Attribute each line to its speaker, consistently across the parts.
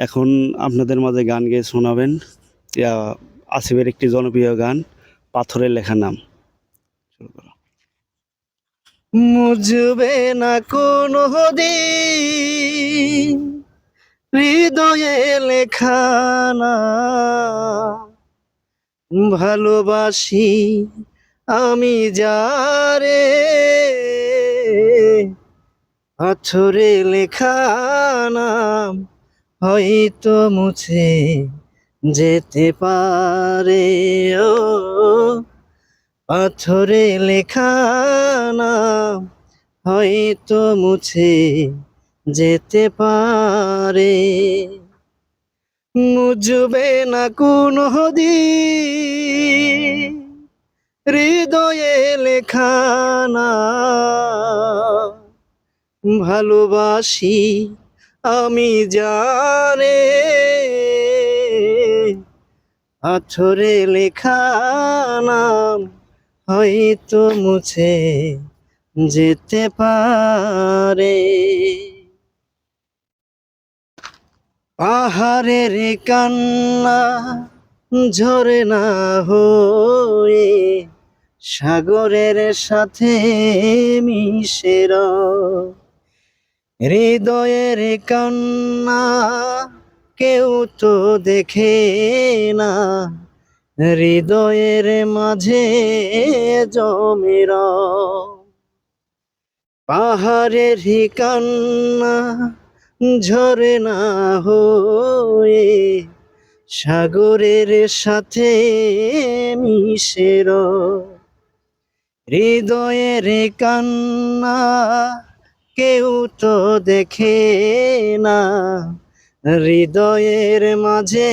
Speaker 1: এখন আপনাদের মাঝে গান গেয়ে শোনাবেন আসিফের একটি জনপ্রিয় গান পাথরের লেখা নাম। শুরু করো। মুজবে না কোনো দিন হৃদয়ে লেখা না, ভালোবাসি আমি যারে পাথরে লেখা নাম হয়তো মুছে যেতে পারে। ও পাথরে লেখা নাম হয়তো মুছে যেতে পারে। মুজবে না কোনো দিন হৃদয়ে লেখা নাম, ভালোবাসি আমি জানে পাথরে লেখা নাম হয়তো মুছে যেতে পারে। পাহাড়ের কান্না ঝরে না হয়ে সাগরের সাথে মিশে রয়। হৃদয়ের কান্না কেউ তো দেখে না, হৃদয়ের মাঝে জমে রয়। পাহাড়ের কান্না ঝরে না হয়ে সাগরের সাথে মিশে রয়। হৃদয়ের কান্না কেউ তো দেখে না, হৃদয়ের মাঝে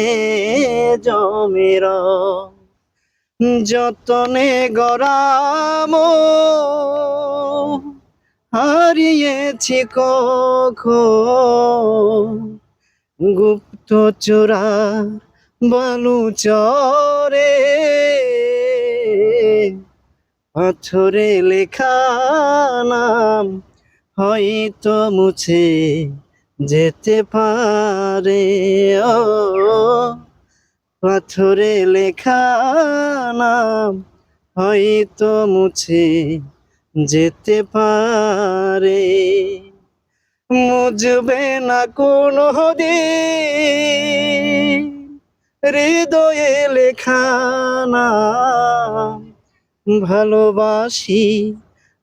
Speaker 1: জমে রয়। যতনে গড়াম হারিয়েছি কখন, গুপ্ত চোরা বালু চরে পাথরে লেখা নাম হয়তো মুছে যেতে পারে। ও পাথরে লেখা নাম হয়তো মুছে যেতে পারে। মুজবে না কোনো দিন হৃদয়ে লেখা নাম, ভালোবাসি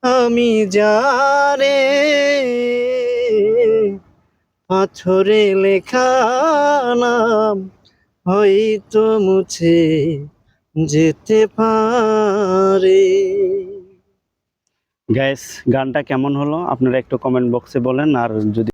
Speaker 1: আমি যারে পাথরে লেখা নাম হয়তো মুছে যেতে পারে। গাইস, গানটা কেমন হলো আপনারা একটু কমেন্ট বক্সে বলেন। আর যদি